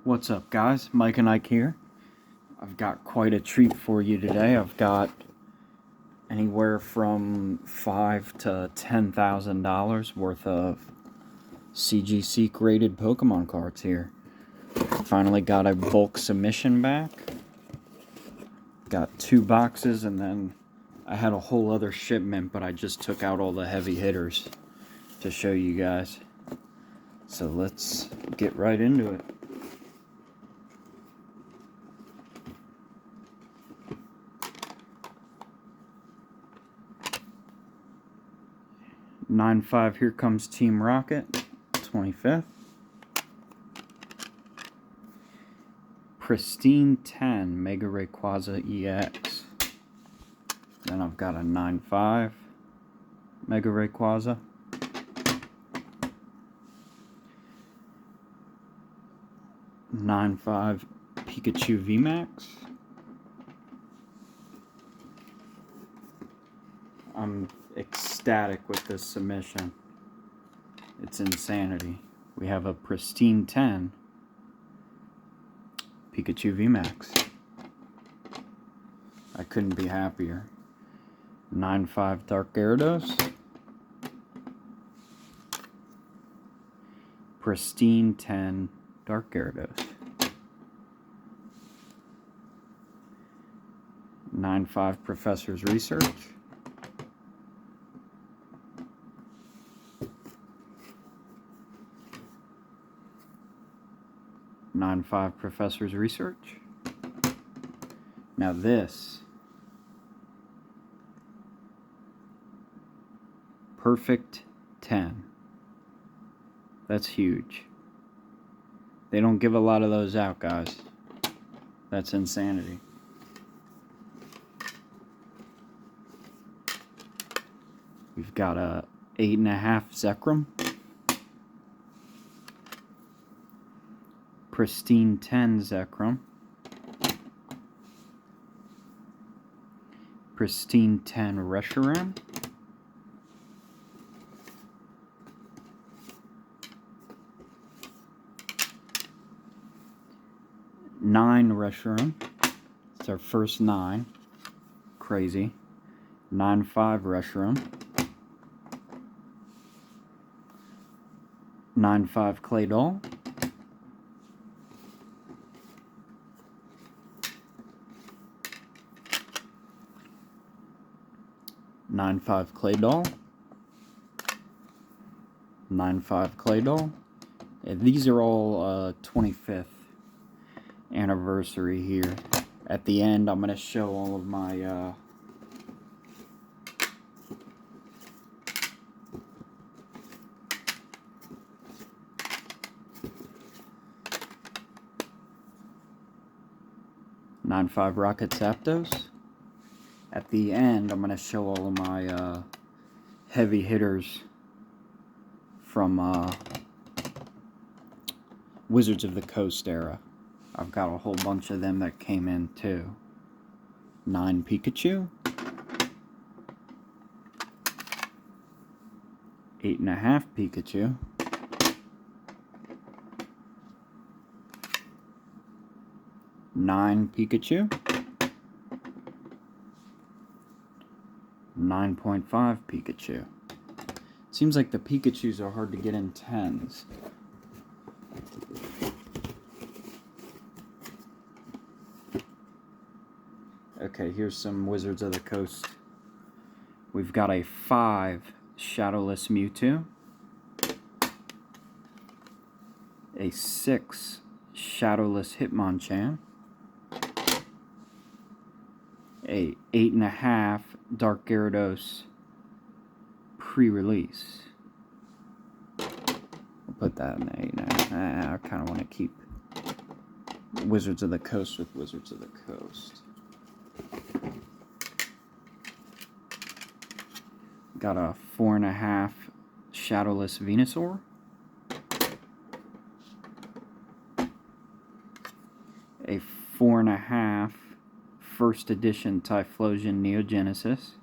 What's up, guys? Mike and Ike here. I've got quite a treat for you today. I've got anywhere from $5,000 to $10,000 worth of CGC graded Pokemon cards here. Finally got a bulk submission back. Got 2 boxes, and then I had a whole other shipment, but I just took out all the heavy hitters to show you guys. So let's get right into it. (9-5) Here Comes Team Rocket, 25th. Pristine 10 Mega Rayquaza EX. Then I've got a 9-5 Mega Rayquaza. (9-5) Pikachu VMAX. I'm ecstatic with this submission. It's insanity. We have a Pristine 10 Pikachu VMAX. I couldn't be happier. 9-5 Dark Gyarados. Pristine 10 Dark Gyarados. 9-5 Professor's Research. (9-5) Professor's Research. Now this Perfect 10. That's huge. They don't give a lot of those out, guys. That's insanity. We've got a 8.5 Zekrom. Pristine 10 Zekrom. Pristine 10 Reshiram. (9) Reshiram. It's our first 9. Crazy. 9-5 Reshiram. 9-5 Claydol. 9-5 Claydol. 9-5 Claydol. These are all 25th anniversary here. At the end, I'm going to show all of my (9-5) Rocket Zapdos. At the end, I'm going to show all of my heavy hitters from Wizards of the Coast era. I've got a whole bunch of them that came in too. 9 Pikachu. 8.5 Pikachu. 9 Pikachu. 9.5 Pikachu. Seems like the Pikachus are hard to get in 10s. Okay, here's some Wizards of the Coast. We've got a 5 Shadowless Mewtwo. A 6 Shadowless Hitmonchan. A 8.5 Dark Gyarados pre-release. I'll put that in the 8.5. I kind of want to keep Wizards of the Coast with Wizards of the Coast. Got a 4.5 Shadowless Venusaur. A 4.5 First Edition Typhlosion Neogenesis.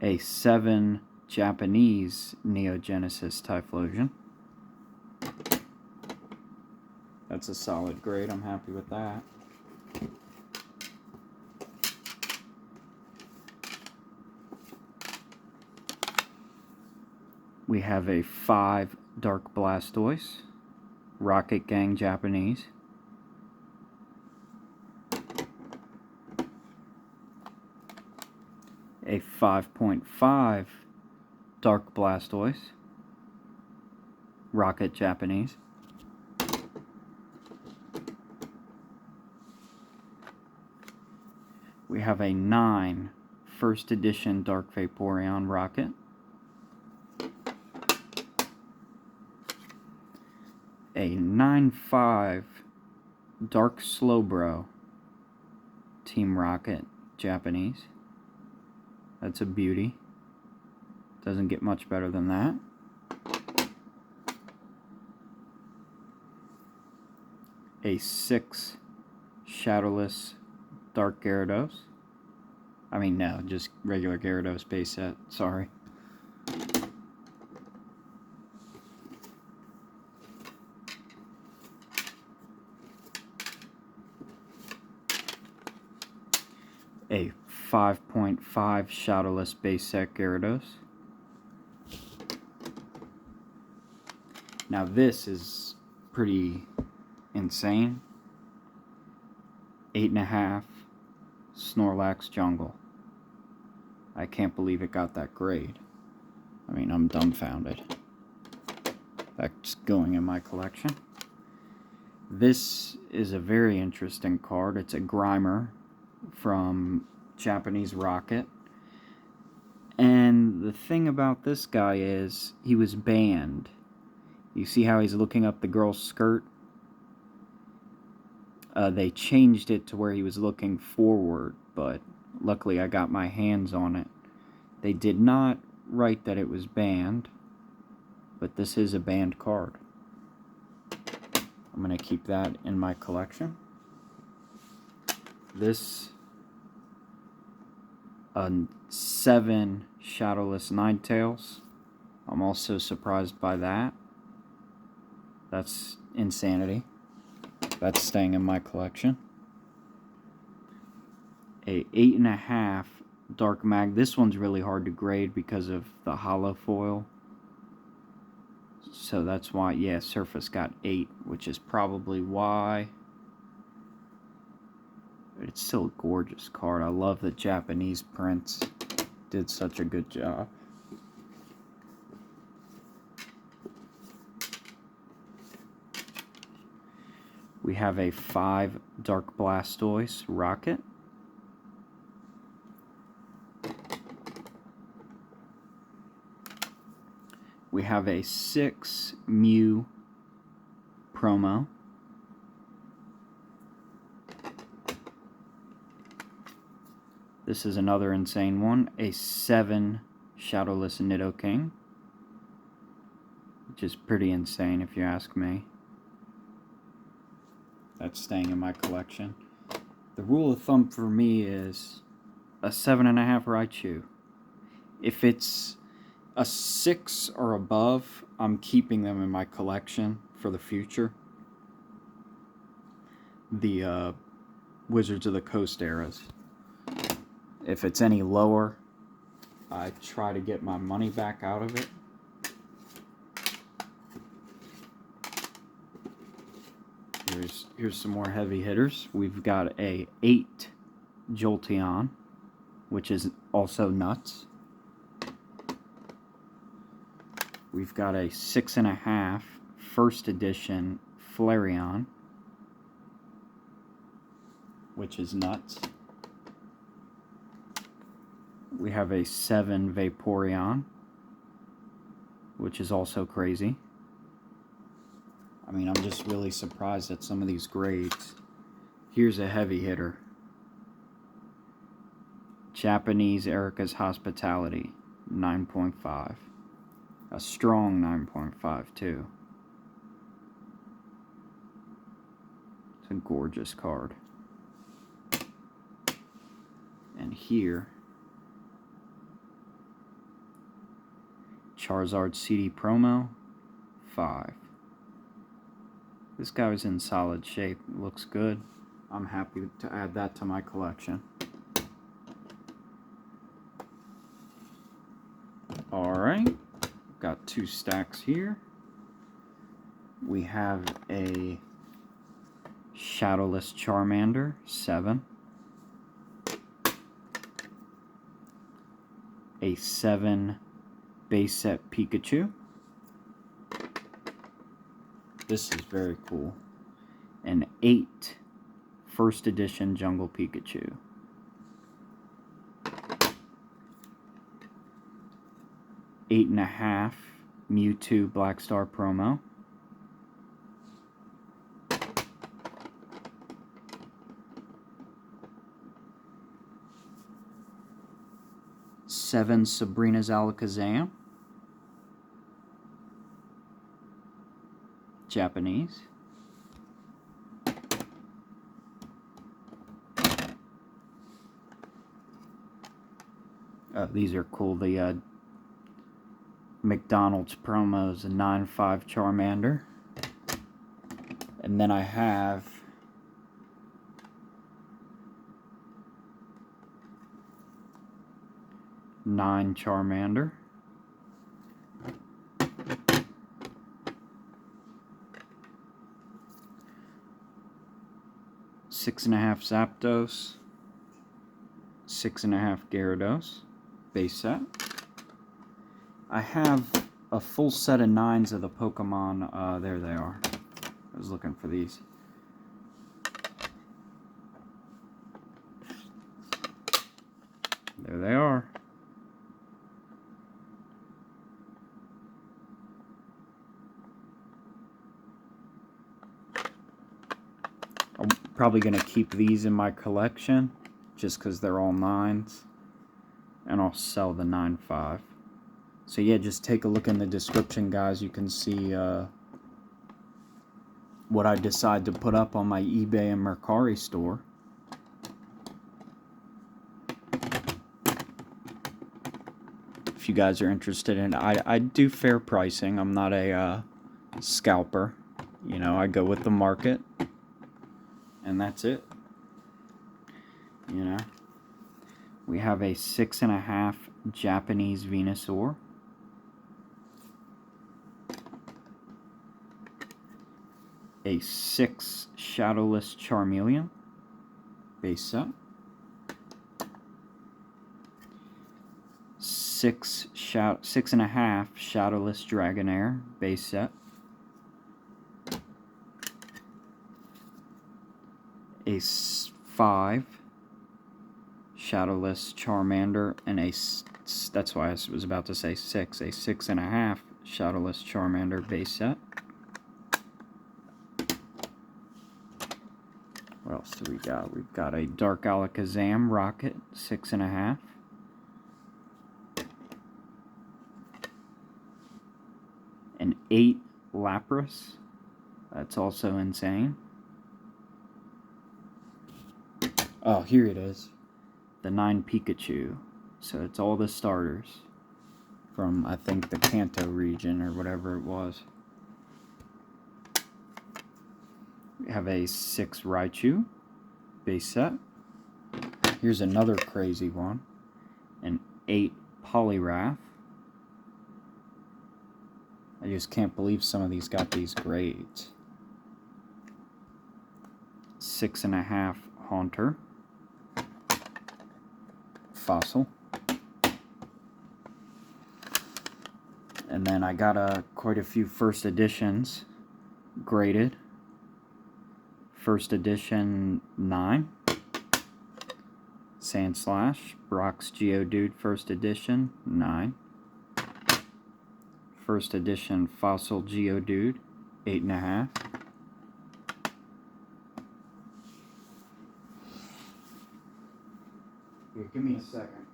A 7 Japanese Neo Genesis Typhlosion. That's a solid grade. I'm happy with that. We have a 5 Dark Blastoise, Rocket Gang Japanese. A 5.5 Dark Blastoise, Rocket Japanese. We have a 9 First Edition Dark Vaporeon Rocket. A 9.5 Dark Slowbro Team Rocket Japanese. That's a beauty. Doesn't get much better than that. A 6 Shadowless Dark Gyarados. I mean, no, just regular Gyarados base set. Sorry. A 5.5 Shadowless base set Gyarados. Now this is pretty insane. 8.5 Snorlax Jungle. I can't believe it got that grade. I mean, I'm dumbfounded. That's going in my collection. This is a very interesting card. It's a Grimer from Japanese Rocket. And the thing about this guy is he was banned. You see how he's looking up the girl's skirt? They changed it to where he was looking forward, but luckily I got my hands on it. They did not write that it was banned, but this is a banned card. I'm going to keep that in my collection. This 7 Shadowless Ninetales. I'm also surprised by that. That's insanity. That's staying in my collection. A 8.5 Dark Mag. This one's really hard to grade because of the hollow foil. So that's why, yeah, Surface got 8, which is probably why. It's still a gorgeous card. I love the Japanese prints. Did such a good job. We have a 5 Dark Blastoise Rocket. We have a 6 Mew promo. This is another insane one. A 7 Shadowless Nidoking, which is pretty insane if you ask me. That's staying in my collection. The rule of thumb for me is a 7.5 Raichu. If it's a 6 or above, I'm keeping them in my collection for the future. The Wizards of the Coast eras. If it's any lower, I try to get my money back out of it. Here's some more heavy hitters. We've got a 8 Jolteon, which is also nuts. We've got a 6.5 First Edition Flareon, which is nuts. We have a 7 Vaporeon, which is also crazy. I mean, I'm just really surprised at some of these grades. Here's a heavy hitter. Japanese Erica's Hospitality, 9.5. A strong 9.5 too. It's a gorgeous card. And here Charizard CD promo, 5. This guy was in solid shape. Looks good. I'm happy to add that to my collection. Alright, got 2 stacks here. We have a Shadowless Charmander, 7. A 7 base set Pikachu. This is very cool. An 8 first edition Jungle Pikachu. 8.5 Mewtwo Black Star promo. 7 Sabrina's Alakazam. Japanese. These are cool. The McDonald's promos, a 9.5 Charmander. And then I have nine Charmander. Six and a half Zapdos. 6.5 Gyarados. Base set. I have a full set of 9s of the Pokemon. There they are. I was looking for these. There they are. I'm probably going to keep these in my collection just because they're all 9s. And I'll sell the 9.5. So yeah, just take a look in the description, guys. You can see what I decide to put up on my eBay and Mercari store. If you guys are interested in it, I do fair pricing. I'm not a scalper. You know, I go with the market. And that's it. You know. We have a 6.5 Japanese Venusaur. A 6 Shadowless Charmeleon. Base set. 6.5 Shadowless Dragonair. Base set. A 5 Shadowless Charmander, and that's why I was about to say 6, a 6.5 Shadowless Charmander base set. What else do we got? We've got a Dark Alakazam Rocket, 6.5. An 8 Lapras, that's also insane. Oh, here it is. The 9 Pikachu. So it's all the starters from, I think, the Kanto region or whatever it was. We have a 6 Raichu base set. Here's another crazy one. An 8 Poliwrath. I just can't believe some of these got these grades. 6.5 Haunter. Fossil. And then I got quite a few first editions graded. First edition 9. Sandslash. Brock's Geodude first edition 9. First edition Fossil Geodude 8.5. Here, give me a second.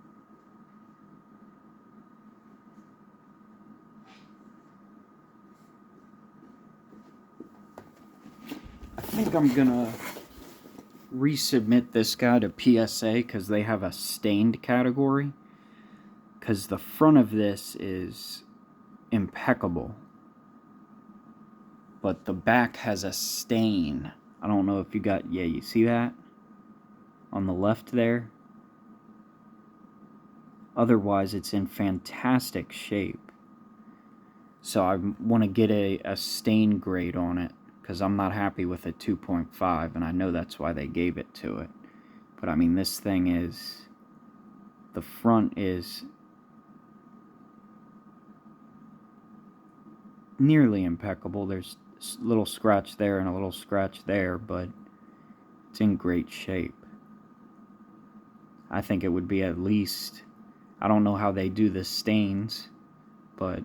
I think I'm gonna resubmit this guy to PSA because they have a stained category. Because the front of this is impeccable. But the back has a stain. I don't know if you got, yeah, you see that? On the left there? Otherwise, it's in fantastic shape. So I want to get a stain grade on it, because I'm not happy with a 2.5, and I know that's why they gave it to it. But I mean, this thing is, the front is nearly impeccable. There's a little scratch there and a little scratch there, but it's in great shape. I think it would be at least, I don't know how they do the stains, but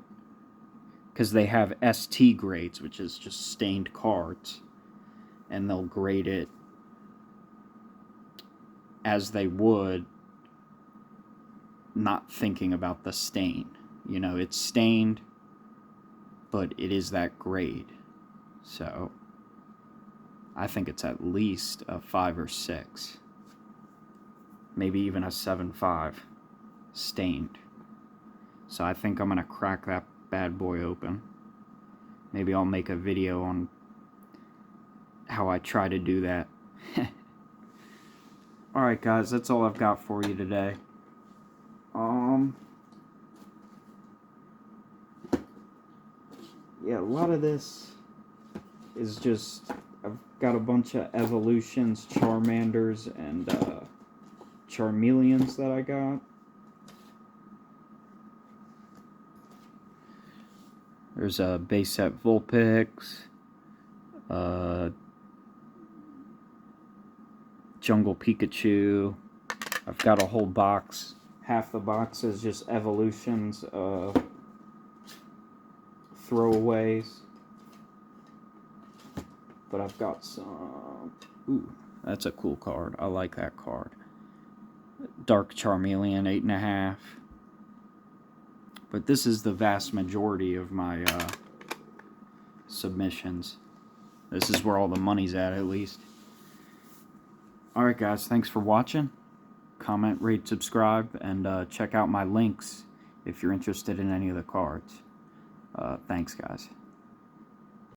because they have ST grades, which is just stained cards, and they'll grade it as they would, not thinking about the stain. You know, it's stained, but it is that grade. So I think it's at least a 5 or 6, maybe even a 7.5 stained. So I think I'm gonna crack that bad boy open. Maybe I'll make a video on how I try to do that. Alright guys, that's all I've got for you today. Yeah, a lot of this is just, I've got a bunch of evolutions, Charmanders, and Charmeleons that I got. There's a base set Vulpix, Jungle Pikachu. I've got a whole box. Half the box is just evolutions, throwaways. But I've got some... Ooh, that's a cool card. I like that card. Dark Charmeleon, 8.5. But this is the vast majority of my submissions. This is where all the money's at least. Alright guys, thanks for watching. Comment, rate, subscribe, and check out my links if you're interested in any of the cards. Thanks guys.